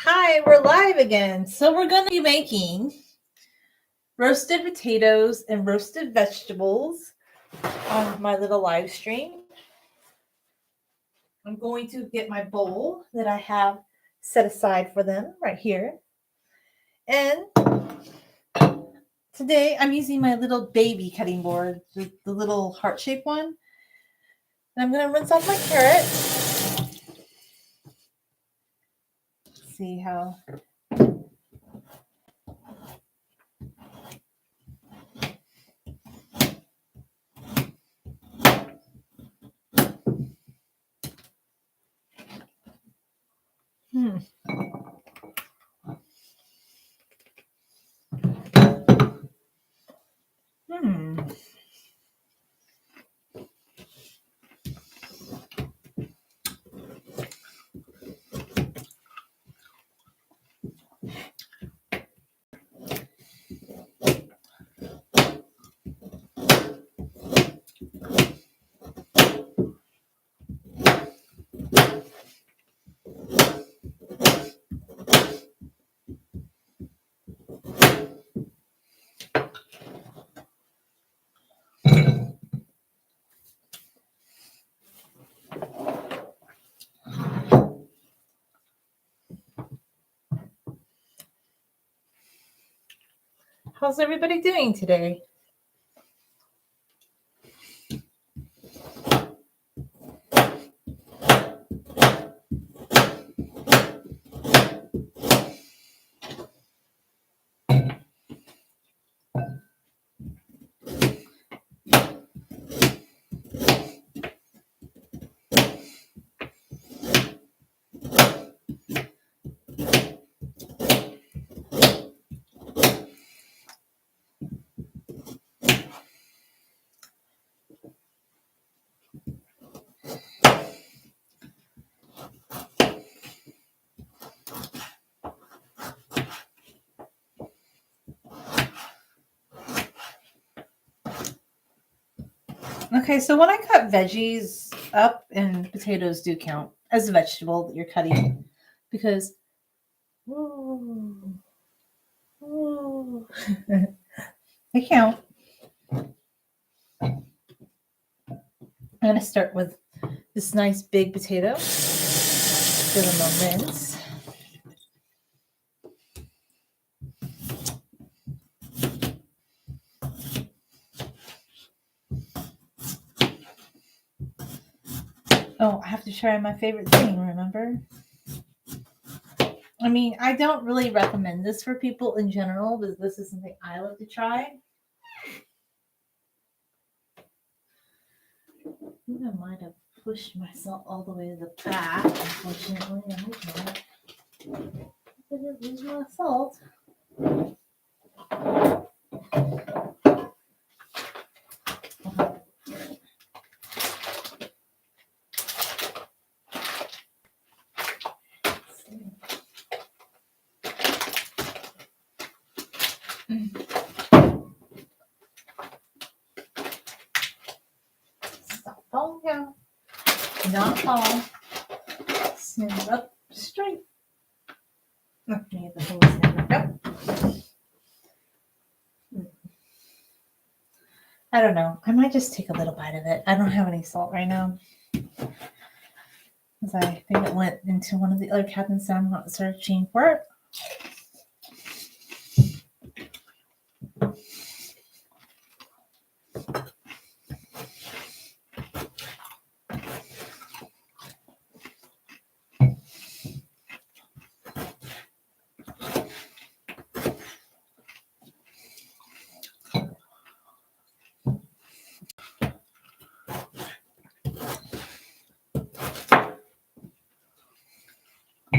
Hi, we're live again. So we're going to be making roasted potatoes and roasted vegetables on my little live stream. I'm going to get my bowl that I have set aside for them right here. And today I'm using my little baby cutting board, the little heart-shaped one. And I'm going to rinse off my carrot. See how... Hmm. How's everybody doing today? Okay, so when I cut veggies up, and potatoes do count as a vegetable that you're cutting, because they count. I'm going to start with this nice big potato. Give them a rinse. Oh, I have to try my favorite thing, remember? I mean, I don't really recommend this for people in general, but this is something I like to try. I think I might have pushed myself all the way to the back, unfortunately. I hope not. I didn't lose my salt. Stop falling down. Not fall. Stand up straight. Okay, the whole stand up. I don't know. I might just take a little bite of it. I don't have any salt right now, because I think it went into one of the other cabinets that I'm not searching for it.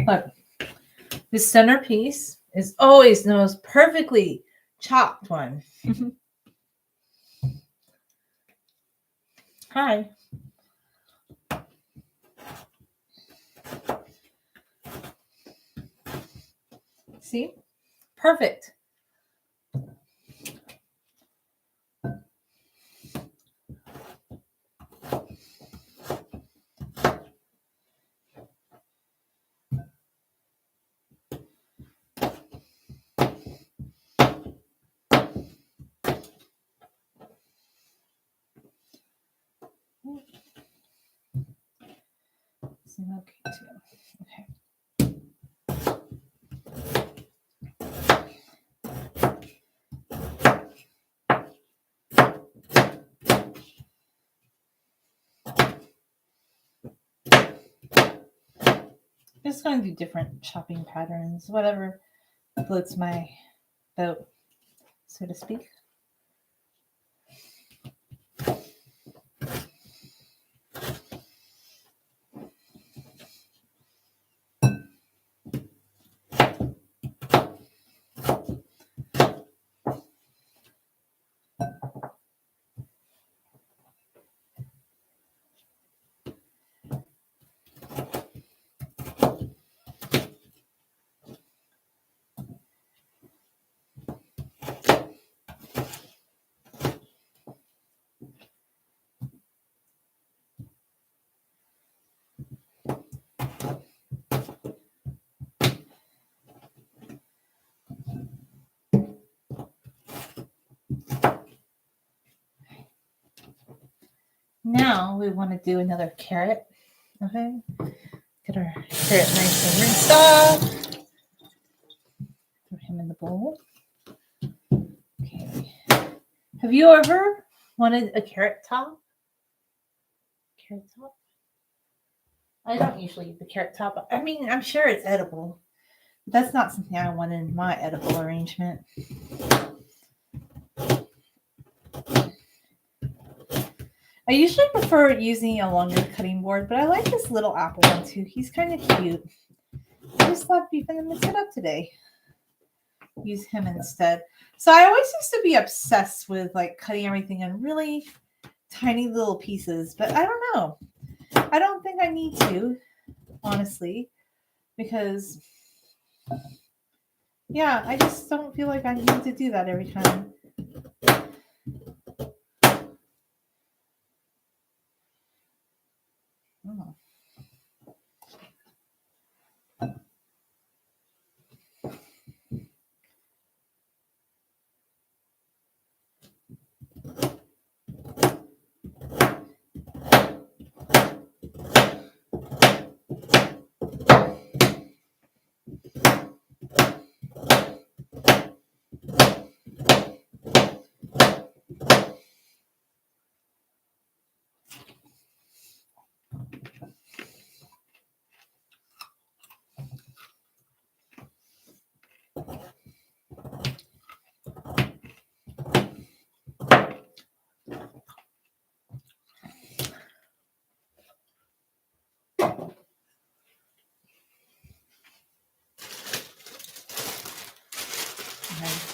Look, this centerpiece is always the most perfectly chopped one. Hi. See? Perfect. seem okay too. Okay. Just going to do different shopping patterns, whatever floats my boat, so to speak. Now we want to do another carrot. Okay. Get our carrot nice and rinsed off. Throw him in the bowl. Okay. Have you ever wanted a carrot top? Carrot top? I don't usually eat the carrot top. I mean, I'm sure it's edible. But that's not something I want in my edible arrangement. I usually prefer using a longer cutting board, but I like this little apple one too. He's kind of cute. I just thought we're going to mix it up today. Use him instead. So I always used to be obsessed with like cutting everything in really tiny little pieces, but I don't know. I don't think I need to, honestly, because yeah, I just don't feel like I need to do that every time. Oh.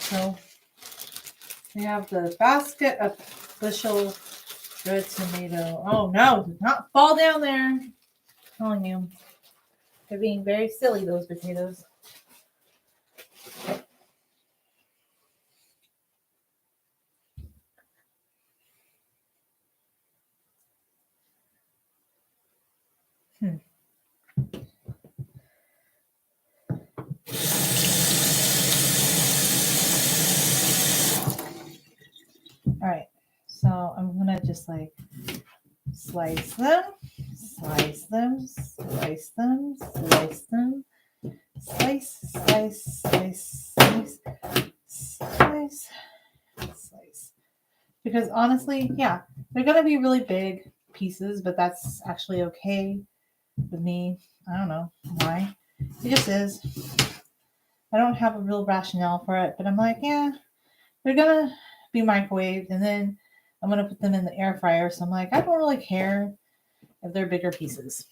So we have the basket of bushel red tomato. Oh no, do not fall down there. I'm telling you. They're being very silly, those potatoes. All right, so I'm gonna just like slice them, slice them, slice them, slice them, slice, slice, slice, slice, slice, slice. Because honestly, yeah, they're gonna be really big pieces, but that's actually okay with me. I don't know why. It just is. I don't have a real rationale for it, but I'm like, yeah, they're gonna be microwaved, and then I'm gonna put them in the air fryer. So I'm like, I don't really care if they're bigger pieces.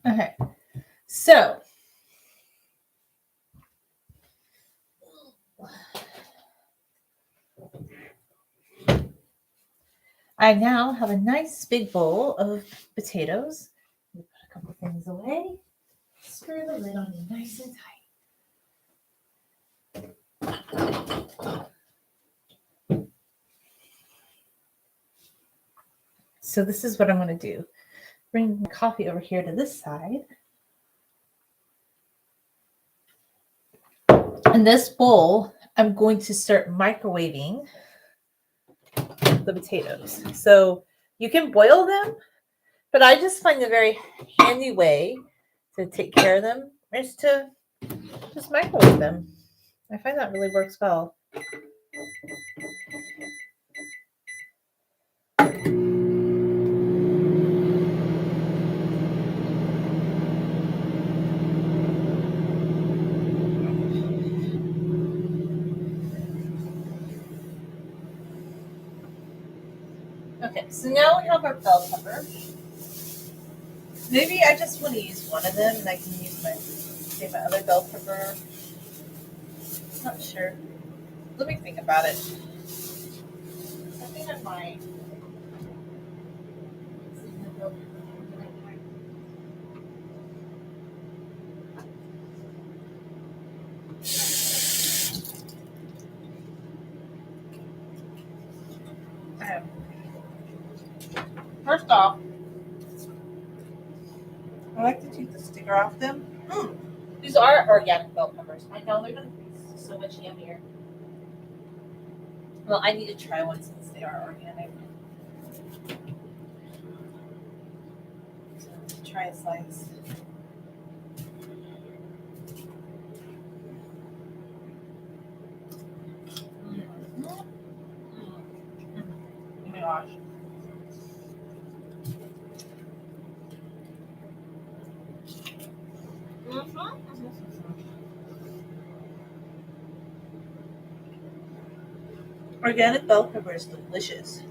Okay, so I now have a nice big bowl of potatoes. Let me put a couple things away. Screw the lid on you nice and tight. So this is what I'm going to do. Bring the coffee over here to this side. In this bowl, I'm going to start microwaving the potatoes. So you can boil them, but I just find a very handy way to take care of them is to just microwave them. I find that really works well. Okay, so now we have our bell pepper. Maybe I just want to use one of them and I can use my other bell pepper. Not sure. Let me think about it. I think I might. First off, I like to take the sticker off them. These are organic bell peppers. I know they're going to taste so much yummier. Well, I need to try one since they are organic. So let's try a slice. Oh my gosh. Organic bell pepper is delicious.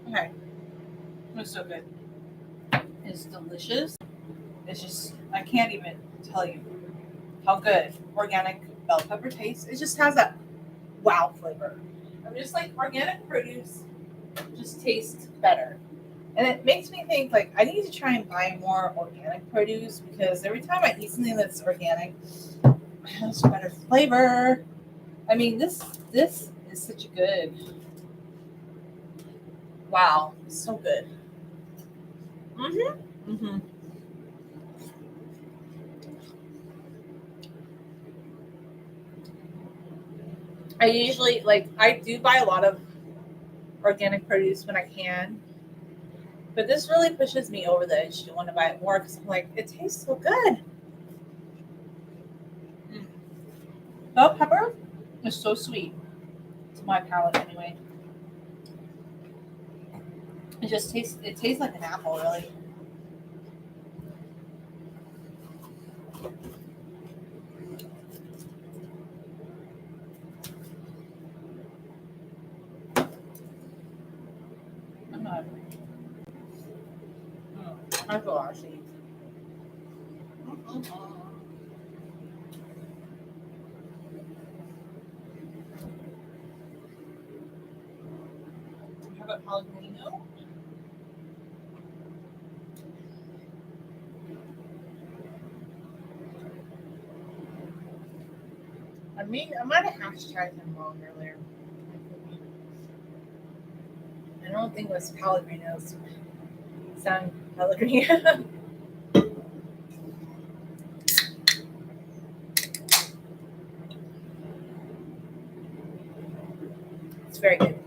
Okay. It's so good. It's delicious. It's just, I can't even tell you how good organic bell pepper tastes. It just has that wow flavor. I'm just like, organic produce just tastes better. And it makes me think like I need to try and buy more organic produce because every time I eat something that's organic, it has better flavor. I mean, this is such a good. Wow, it's so good. Mhm. I usually like I do buy a lot of organic produce when I can, but this really pushes me over the edge to want to buy it more because I'm like, it tastes so good. Bell pepper is so sweet to my palate anyway. It tastes like an apple really. I'm not. I feel our seeds. How about Pellegrino? I mean, I might have hashtagged them wrong earlier. I don't think it was Pellegrino's. San Pellegrino. It's very good.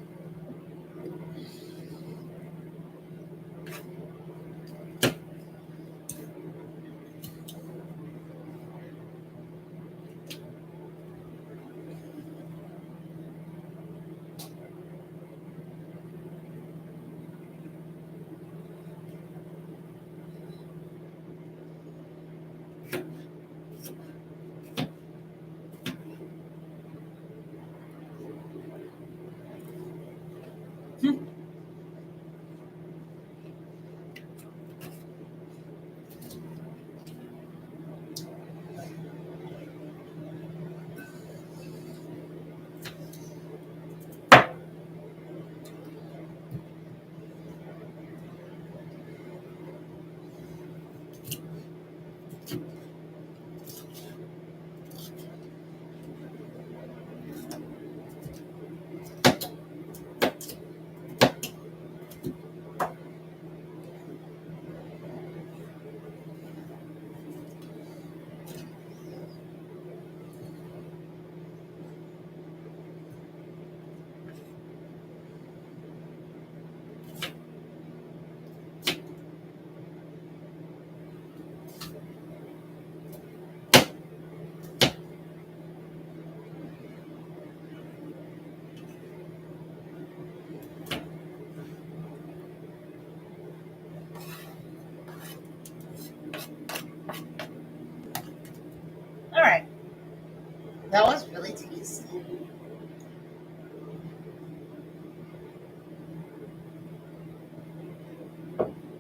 Just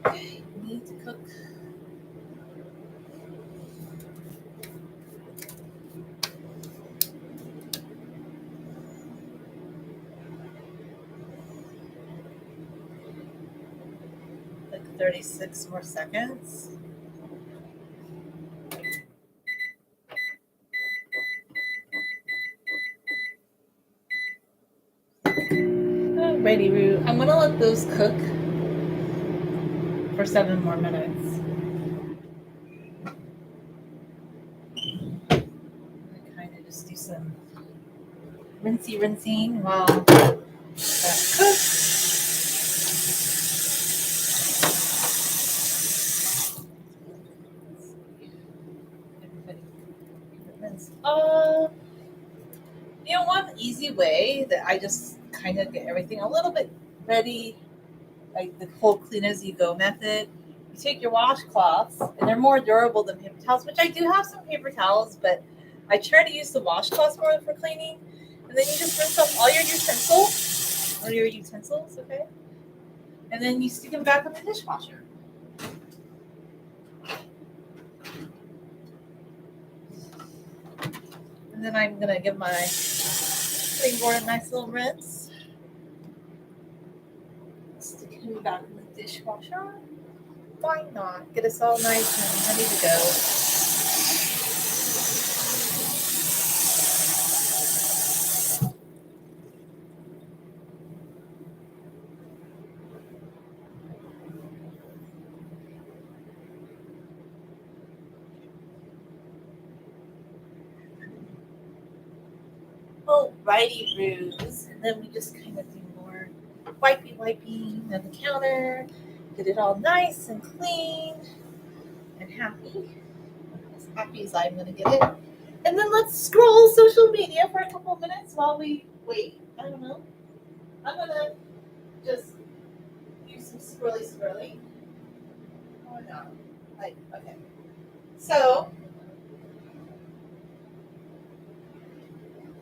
okay, need to cook. Like 36 more seconds. Alrighty, Roo. I'm gonna let those cook for 7 more minutes. I kind of just do some rinsing while that cooks. You know, one easy way that I just kind of get everything a little bit ready, like the whole clean as you go method. You take your washcloths, and they're more durable than paper towels, which I do have some paper towels, but I try to use the washcloths more for cleaning. And then you just rinse off all your utensils, okay? And then you stick them back in the dishwasher. And then I'm gonna give my cutting board a nice little rinse. Stick him back in the dishwasher. Why not? Get us all nice and ready to go. Alrighty, Ruse. And then we just kind of do more wiping on the counter. Get it all nice and clean and happy. As happy as I'm going to get it. And then let's scroll social media for a couple of minutes while we wait. I don't know. I'm going to just do some scrolly. Oh, no. Okay. So,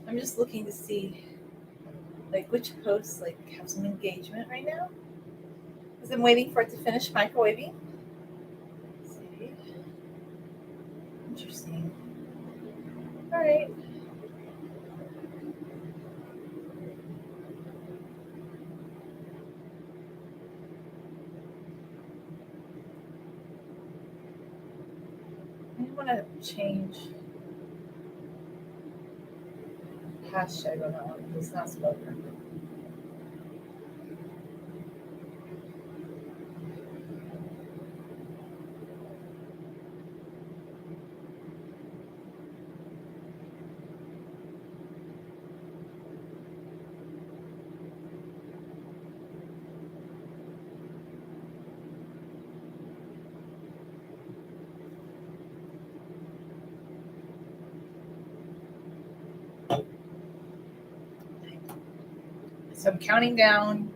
I'm just looking to see which posts have some engagement right now. Because I'm waiting for it to finish microwaving. Let's see. Interesting. All right. I want to change hashtag on that one. It's not spoken. So I'm counting down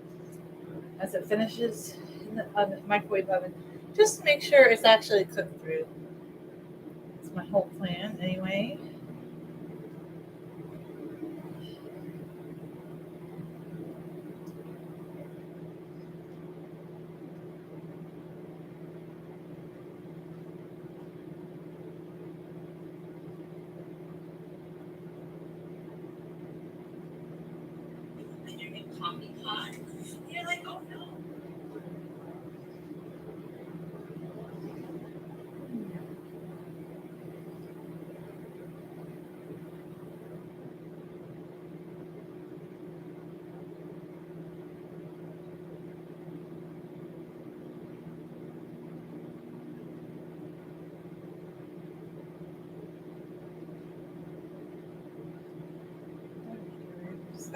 as it finishes in the microwave oven. Just to make sure it's actually cooked through. That's my whole plan anyway. Coffee pot. You're like, oh no.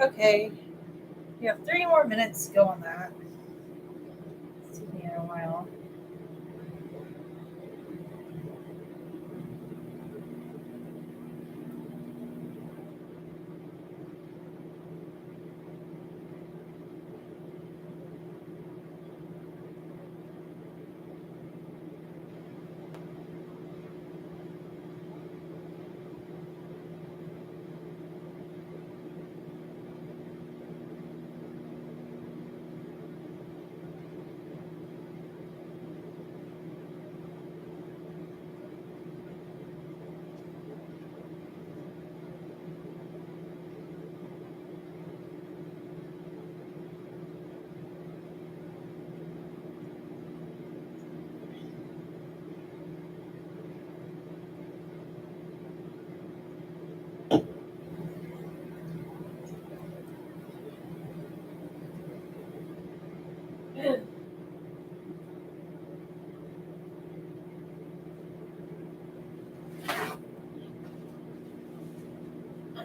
Okay. We have 3 more minutes to go on that. It's taking me a while.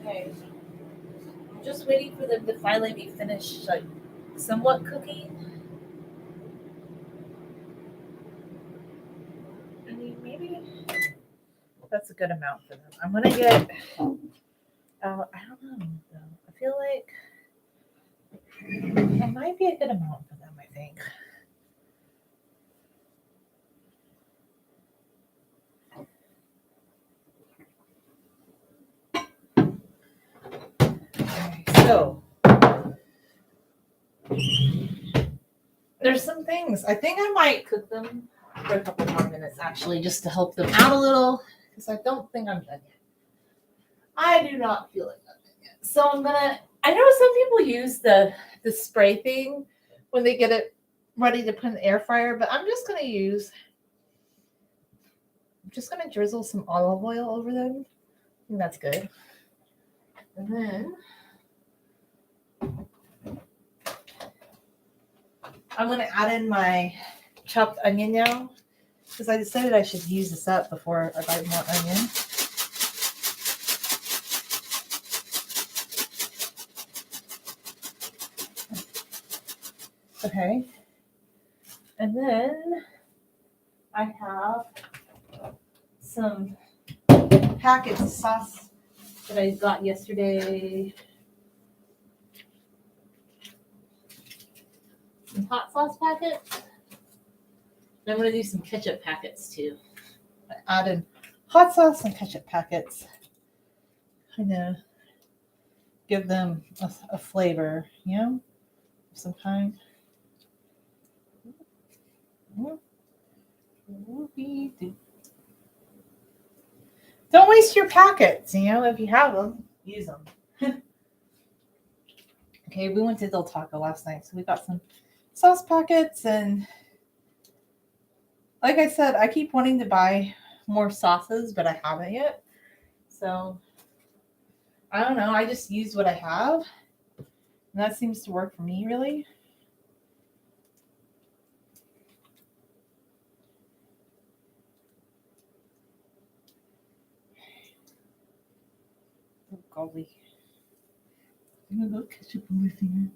Okay. I'm just waiting for them to finally be finished, like somewhat cooking. I mean, maybe that's a good amount for them. I'm gonna get. I don't know. Though. I feel like it might be a good amount for them. I think. Okay, so there's some things. I think I might cook them for a couple more minutes actually, just to help them out a little, because I don't think I'm done yet. I do not feel like I'm done yet. So I'm gonna. I know some people use the spray thing when they get it ready to put in the air fryer, but I'm just gonna drizzle some olive oil over them. I think that's good. And then I'm gonna add in my chopped onion now, because I decided I should use this up before I buy more onion. Okay. And then I have some packets of sauce that I got yesterday. Some hot sauce packets. And I'm going to do some ketchup packets too. I added hot sauce and ketchup packets. Kind of give them a flavor, you know, of some kind. Don't waste your packets, you know, if you have them, use them. Okay, we went to Del Taco last night, so we got some sauce packets, and like I said, I keep wanting to buy more sauces, but I haven't yet. So I don't know. I just use what I have, and that seems to work for me, really. Oh, golly. I'm gonna go ketchup on my finger.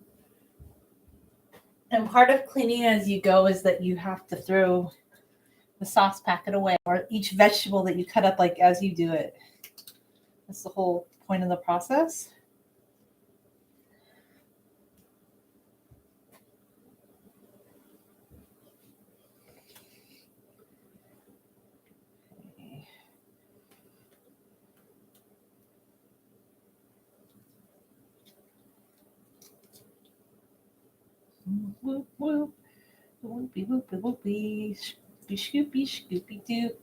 And part of cleaning as you go is that you have to throw the sauce packet away, or each vegetable that you cut up, like as you do it. That's the whole point of the process. Whoop, whoop. Whoopie, whoopie, whoopie. Scoopy, scoopy, scoopy doop.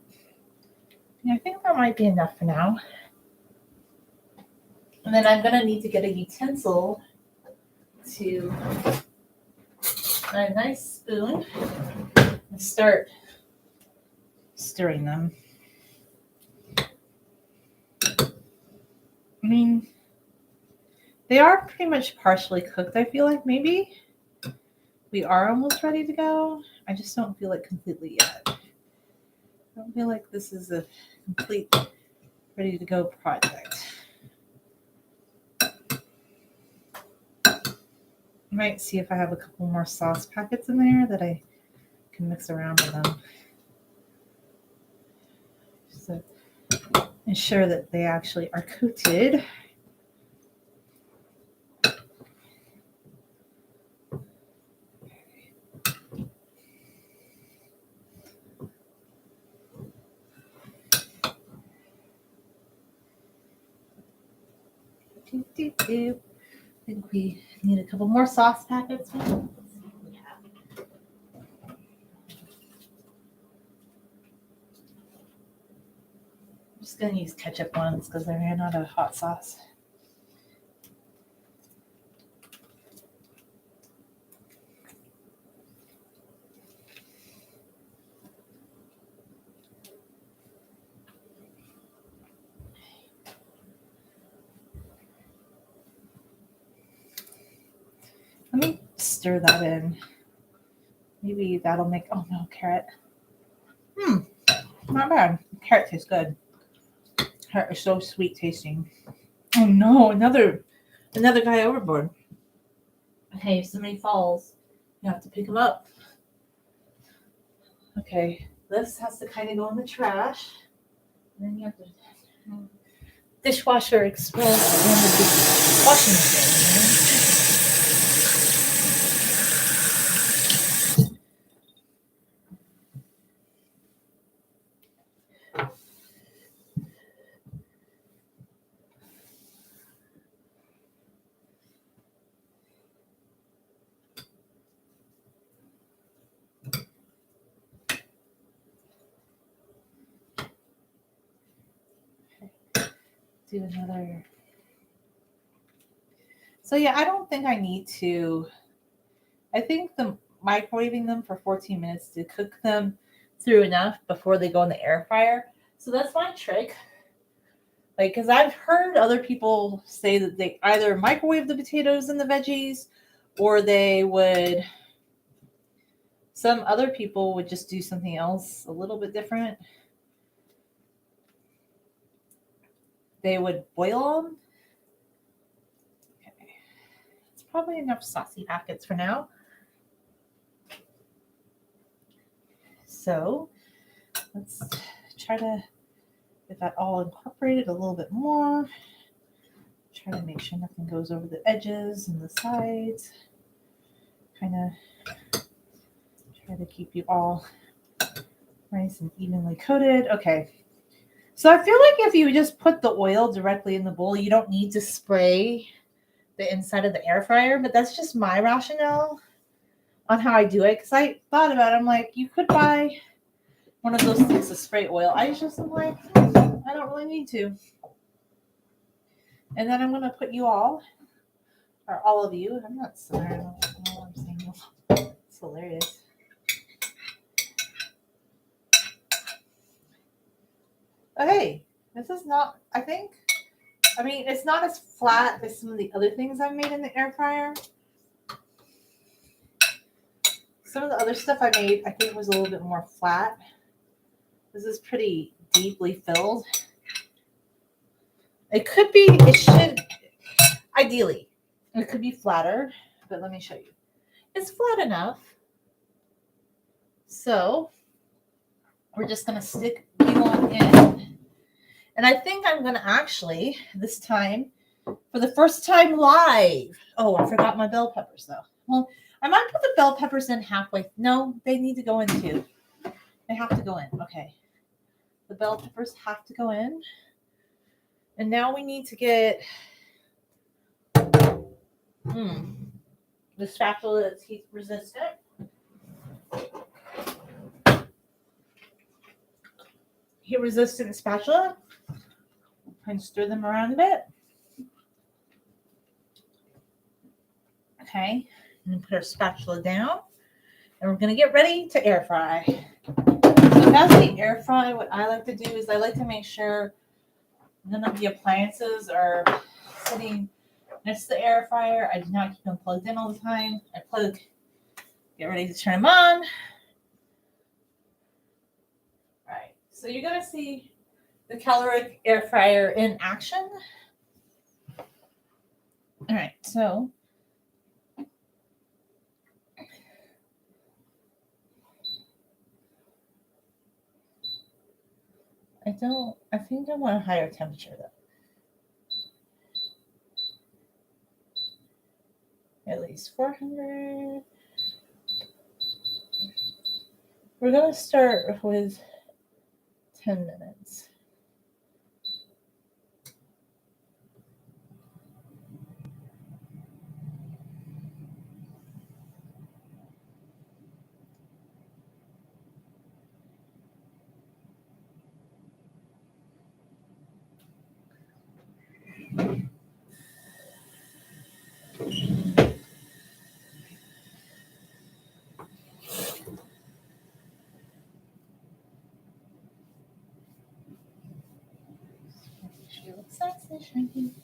Yeah, I think that might be enough for now. And then I'm going to need to get a utensil to a nice spoon and start stirring them. I mean, they are pretty much partially cooked, I feel like. Maybe we are almost ready to go. I just don't feel like completely yet. I don't feel like this is a complete ready to go project. I might see if I have a couple more sauce packets in there that I can mix around with them. Just to ensure that they actually are coated. I think we need a couple more sauce packets. Let's see what we have. I'm just going to use ketchup ones because I ran out of hot sauce. Let me stir that in. Maybe that'll make, oh no, carrot. Not bad. Carrot tastes good. Carrot is so sweet tasting. Oh no, another guy overboard. Hey, if somebody falls, you have to pick him up. Okay, this has to kind of go in the trash. And then you have to dishwasher express in the washing machine. Do another. So yeah, I don't think I need to. I think the microwaving them for 14 minutes to cook them through enough before they go in the air fryer. So that's my trick. Like, because I've heard other people say that they either microwave the potatoes and the veggies, or they would. Some other people would just do something else a little bit different. They would boil them. Okay. It's probably enough saucy packets for now. So let's try to get that all incorporated a little bit more. Try to make sure nothing goes over the edges and the sides. Kind of try to keep you all nice and evenly coated. Okay. So I feel like if you just put the oil directly in the bowl, you don't need to spray the inside of the air fryer, but that's just my rationale on how I do it. Because I thought about it, I'm like, you could buy one of those things to spray oil. I just am like, I don't really need to. And then I'm going to put you all, or all of you. I'm not sorry. I don't know what I'm saying. It's hilarious. Oh, hey, this is not, I mean, it's not as flat as some of the other things I've made in the air fryer. Some of the other stuff I made, I think, was a little bit more flat. This is pretty deeply filled. It should, ideally, it could be flatter, but let me show you. It's flat enough. So we're just going to stick you on in. And I think I'm going to actually, this time, for the first time live. Oh, I forgot my bell peppers, though. Well, I might put the bell peppers in halfway. No, they need to go in too. They have to go in. Okay. The bell peppers have to go in. And now we need to get the spatula that's heat resistant. Heat resistant spatula. And stir them around a bit. Okay. And put our spatula down. And we're going to get ready to air fry. So as we air fry, what I like to do is I like to make sure none of the appliances are sitting next to the air fryer. I do not keep them plugged in all the time. Get ready to turn them on. All right. So you're going to see the Caloric air fryer in action. All right. So I think I want a higher temperature though. At least 400. We're going to start with 10 minutes. She looks sexy, shrinking.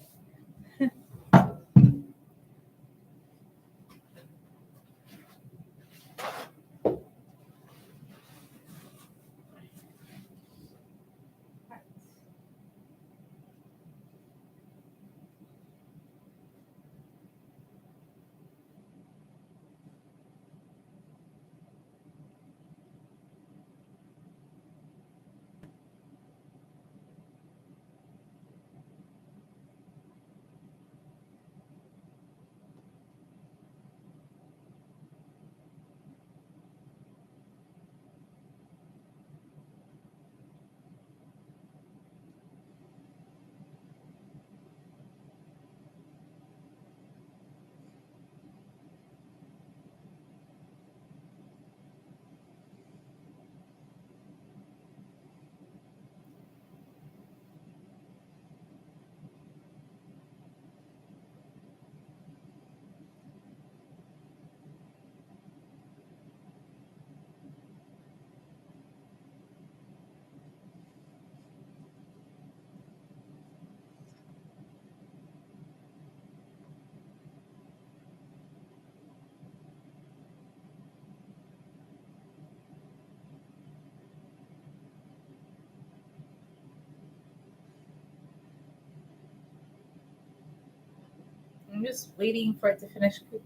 just waiting for it to finish cooking.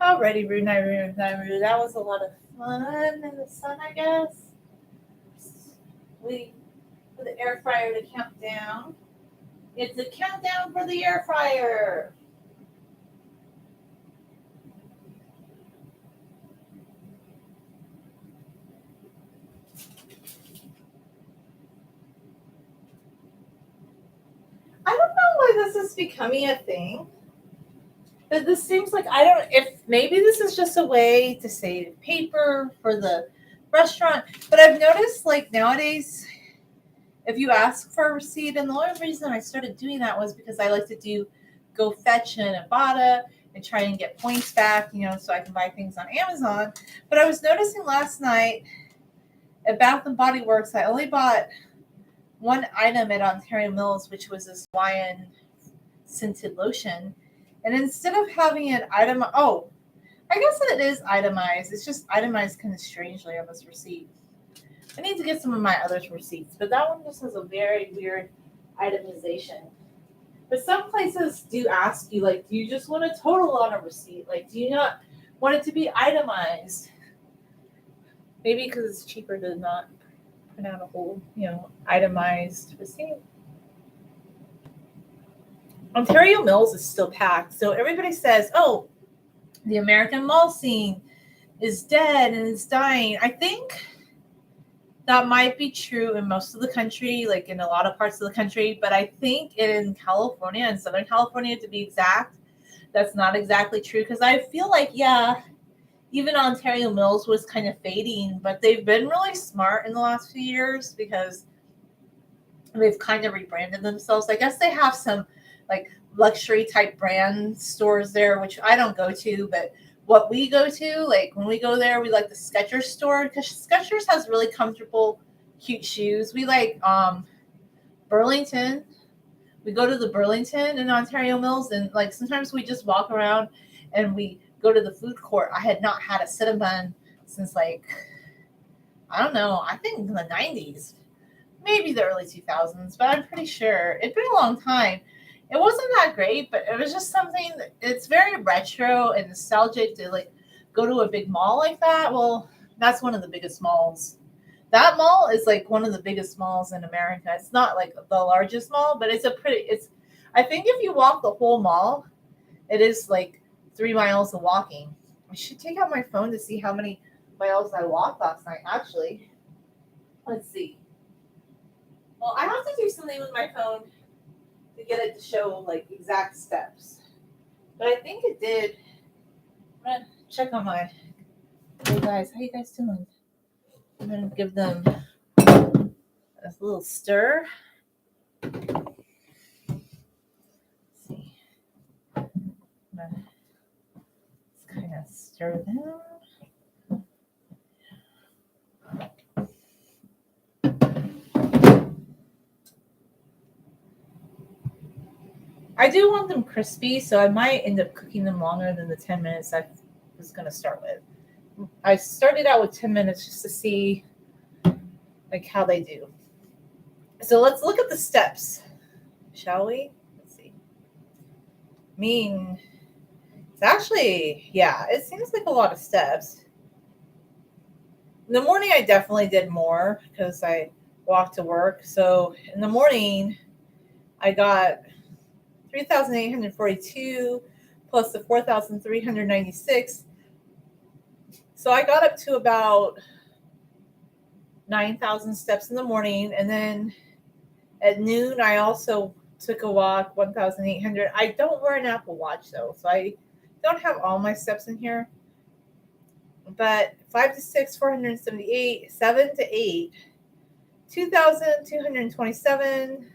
Alrighty, Rue Night, Rue Night, Rue. That was a lot of fun in the sun, I guess. We put the air fryer to count down. It's a countdown for the air fryer. I don't know why this is becoming a thing. But this seems like if maybe this is just a way to save paper for the restaurant. But I've noticed like nowadays, if you ask for a receipt, and the only reason I started doing that was because I like to go fetch in Ibotta and try and get points back, so I can buy things on Amazon. But I was noticing last night at Bath and Body Works, I only bought one item at Ontario Mills, which was this Hawaiian scented lotion. And instead of having an item, I guess it is itemized. It's just itemized kind of strangely on this receipt. I need to get some of my other receipts, but that one just has a very weird itemization. But some places do ask you, like, do you just want a total on a receipt? Like, do you not want it to be itemized? Maybe because it's cheaper to not print out a whole, itemized receipt. Ontario Mills is still packed. So everybody says, oh, the American mall scene is dead and is dying. I think that might be true in most of the country, like in a lot of parts of the country. But I think in California, in Southern California to be exact, that's not exactly true. Because I feel like, even Ontario Mills was kind of fading. But they've been really smart in the last few years because they've kind of rebranded themselves. I guess they have some like luxury type brand stores there, which I don't go to, but what we go to, like when we go there, we like the Skechers store because Skechers has really comfortable, cute shoes. We like Burlington. We go to the Burlington in Ontario Mills, and like sometimes we just walk around and we go to the food court. I had not had a Cinnabon since I don't know, I think in the 90s, maybe the early 2000s, but I'm pretty sure it'd been a long time. It wasn't that great, but it was just something it's very retro and nostalgic to like go to a big mall like that. Well, that's one of the biggest malls. That mall is like one of the biggest malls in America. It's not like the largest mall, but I think if you walk the whole mall, it is like 3 miles of walking. I should take out my phone to see how many miles I walked last night, actually. Let's see. Well, I have to do something with my phone to get it to show like exact steps. But I think it did. I'm gonna check on my hey guys. How you guys doing? I'm gonna give them a little stir. Let's see. Let's kind of stir them. I do want them crispy, so I might end up cooking them longer than the 10 minutes I was going to start with. I started out with 10 minutes just to see like how they do. So let's look at the steps, shall we? Let's see. It's actually, it seems like a lot of steps. In the morning, I definitely did more because I walked to work. So in the morning, I got 3,842 plus the 4,396. So I got up to about 9,000 steps in the morning. And then at noon, I also took a walk, 1,800. I don't wear an Apple Watch, though, so I don't have all my steps in here. But 5 to 6, 478, 7 to 8, 2,227.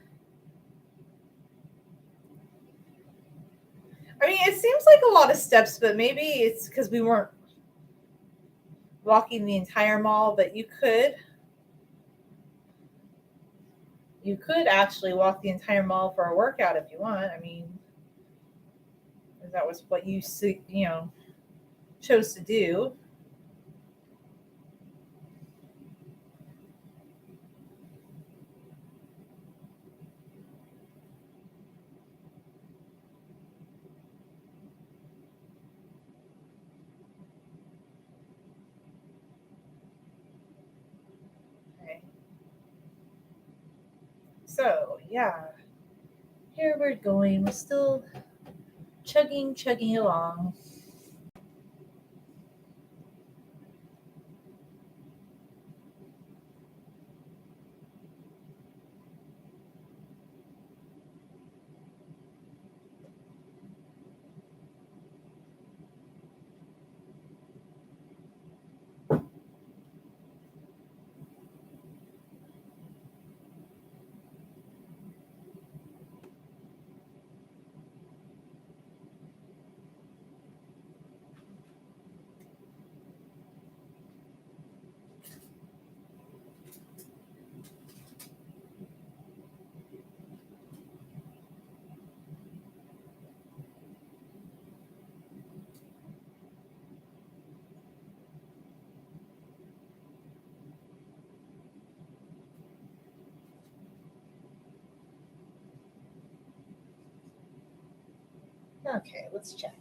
I mean, it seems like a lot of steps, but maybe it's because we weren't walking the entire mall, but you could actually walk the entire mall for a workout if you want. I mean, if that was what you chose to do. Okay. So yeah, here we're going. We're still chugging along. Okay, let's check.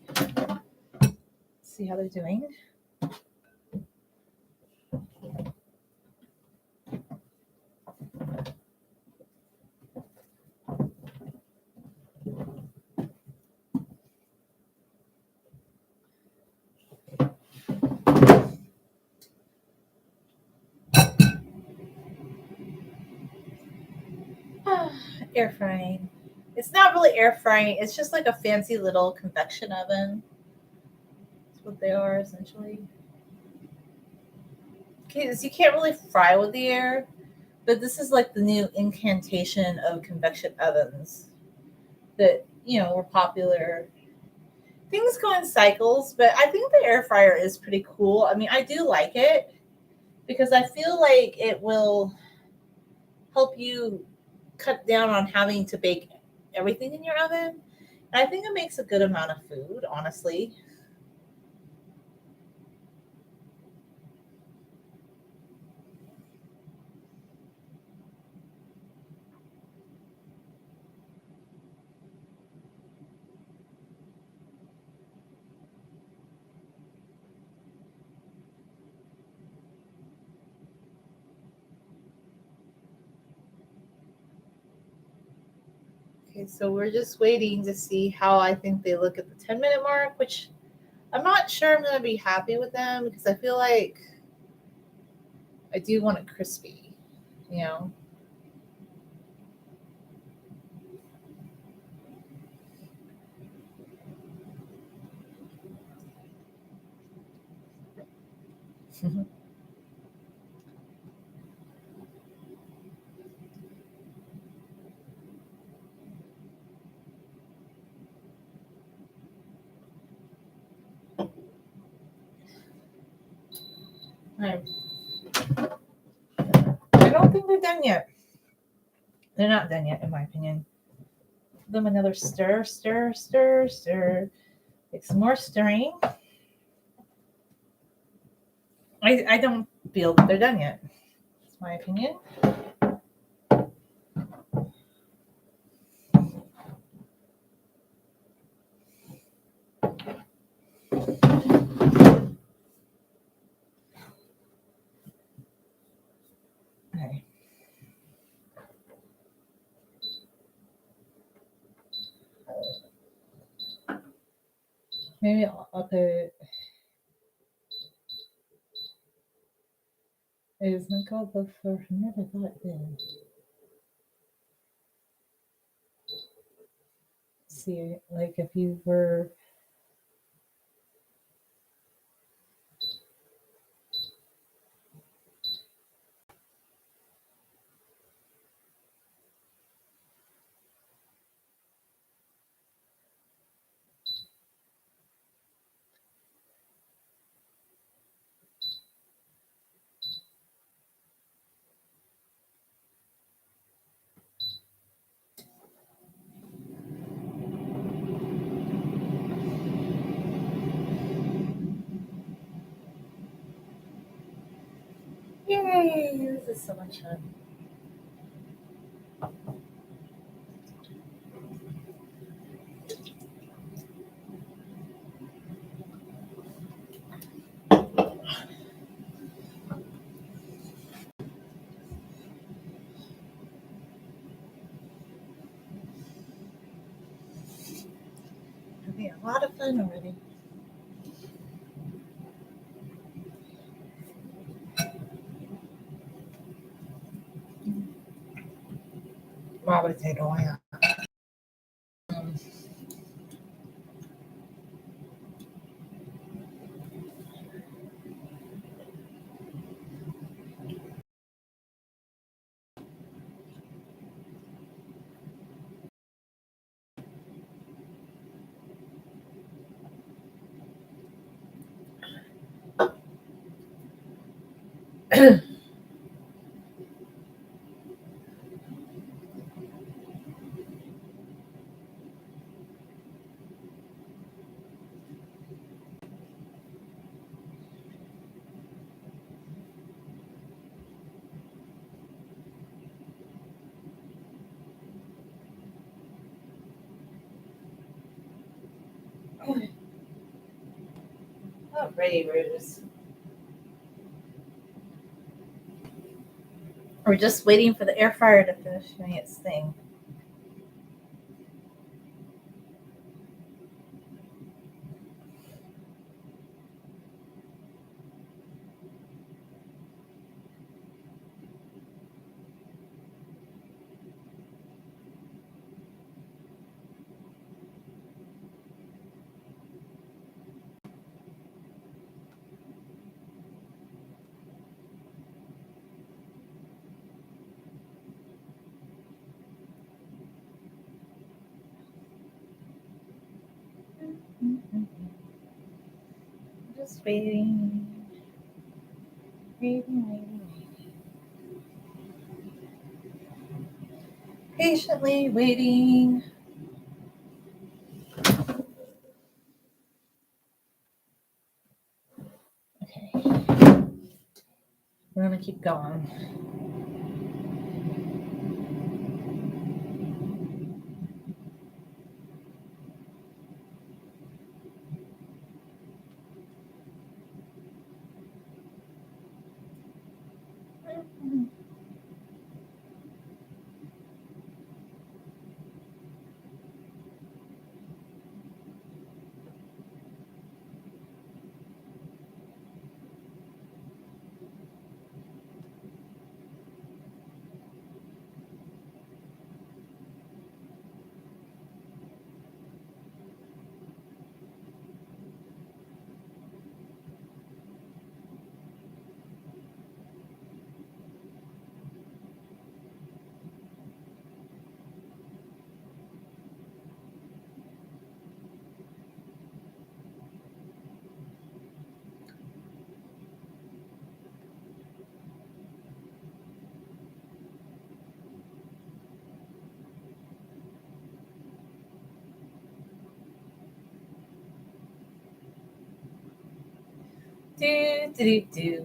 See how they're doing. Air frying. It's not really air frying. It's just like a fancy little convection oven. That's what they are essentially. Because you can't really fry with the air, but this is like the new incantation of convection ovens that were popular. Things go in cycles, but I think the air fryer is pretty cool. I mean, I do like it because I feel like it will help you cut down on having to bake everything in your oven. And I think it makes a good amount of food, honestly. Okay, so we're just waiting to see how I think they look at the 10-minute mark, which I'm not sure I'm going to be happy with them because I feel like I do want it crispy, you know? I I don't think they're done yet. They're not done yet, in my opinion. Give them another stir, stir, stir, stir. Like some more stirring. I don't feel that they're done yet. That's my opinion. Okay. Maybe I'll put it isn't called the first minute. I thought it did. See, like if you were Yay! This is so much fun. Having a lot of fun already. Wow, it's annoying. Alrighty, we're just waiting for the air fryer to finish doing its thing. Just waiting. Waiting. Patiently waiting. Okay. We're going to keep going.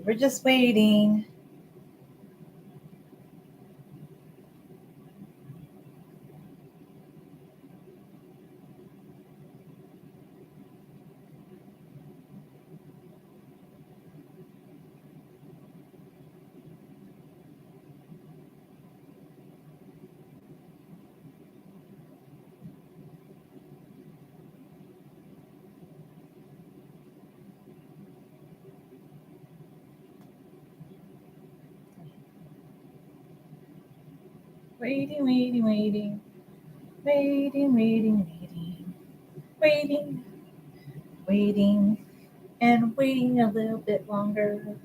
We're just waiting. Waiting, waiting, waiting. Waiting, waiting, waiting. Waiting, waiting, and waiting a little bit longer.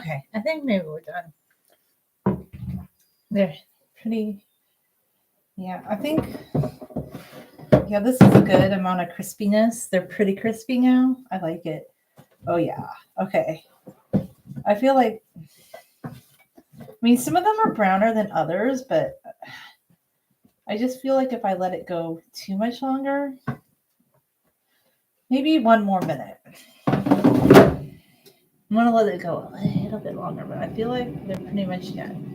Okay, I think maybe we're done. They're pretty. Yeah, I think. Yeah, this is a good amount of crispiness. They're pretty crispy now. I like it. Oh yeah. Okay. I feel like. I mean, some of them are browner than others, but I just feel like if I let it go too much longer, maybe 1 more minute. I'm gonna let it go a little bit longer, but I feel like they're pretty much done.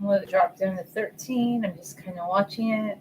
I'm gonna let it drop down to 13. I'm just kind of watching it.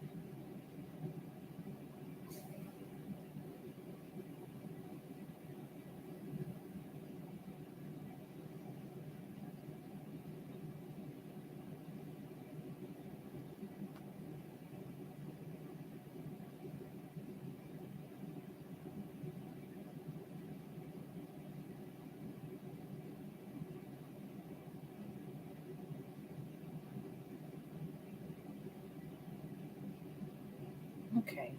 Okay.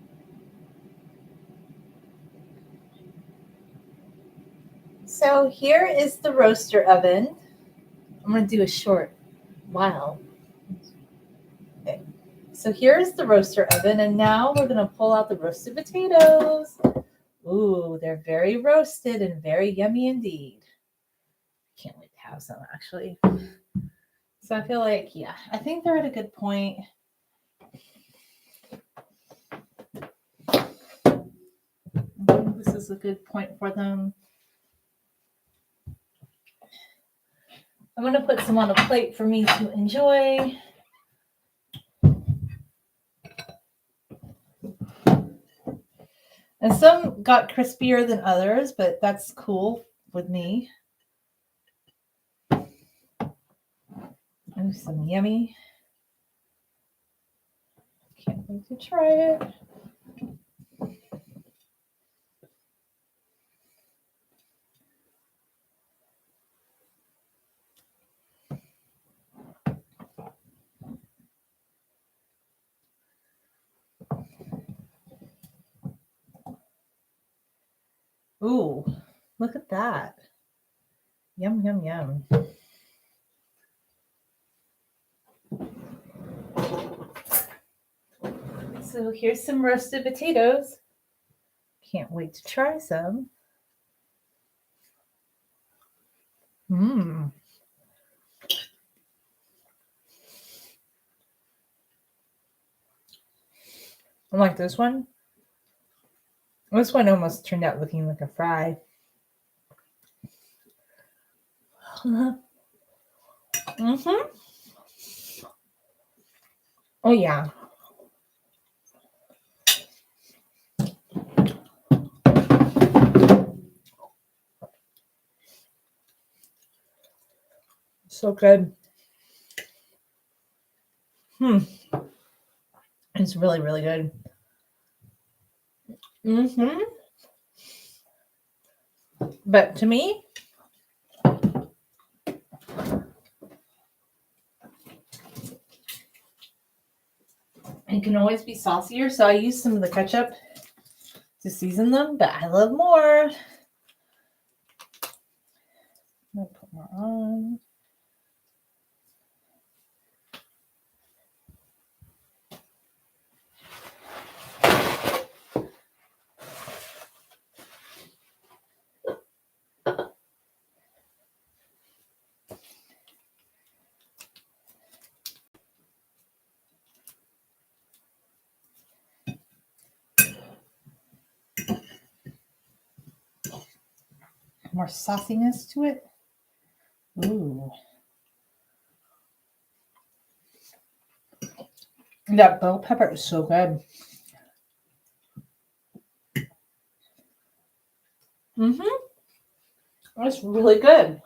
So here is the roaster oven. I'm going to do a short while. Okay. So here's the roaster oven, and now we're going to pull out the roasted potatoes. Ooh, they're very roasted and very yummy indeed. Can't wait to have some, actually. So I feel like, yeah, I think they're at a good point. I think this is a good point for them. I'm going to put some on a plate for me to enjoy. And some got crispier than others, but that's cool with me. Ooh, some yummy. Can't wait to try it. Ooh, look at that. Yum, yum, yum. So here's some roasted potatoes. Can't wait to try some. Mmm. I like this one. This one almost turned out looking like a fry. Mm-hmm. Oh, yeah. So good. It's really, really good. Mm-hmm. But to me, it can always be saucier. So I use some of the ketchup to season them, but I love more. I'm gonna put more on. More sauciness to it. Ooh. That bell pepper is so good. Mm-hmm. That's really good.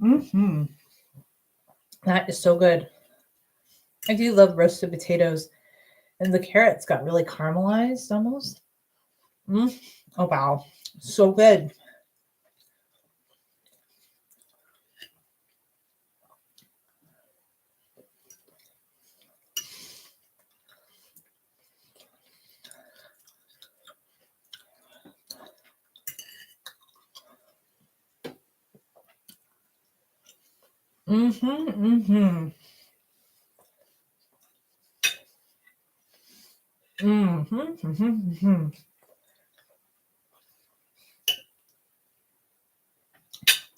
Mm-hmm. That is so good. I do love roasted potatoes, and the carrots got really caramelized almost. Oh wow, so good. Mm-hmm.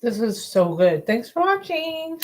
This is so good. Thanks for watching.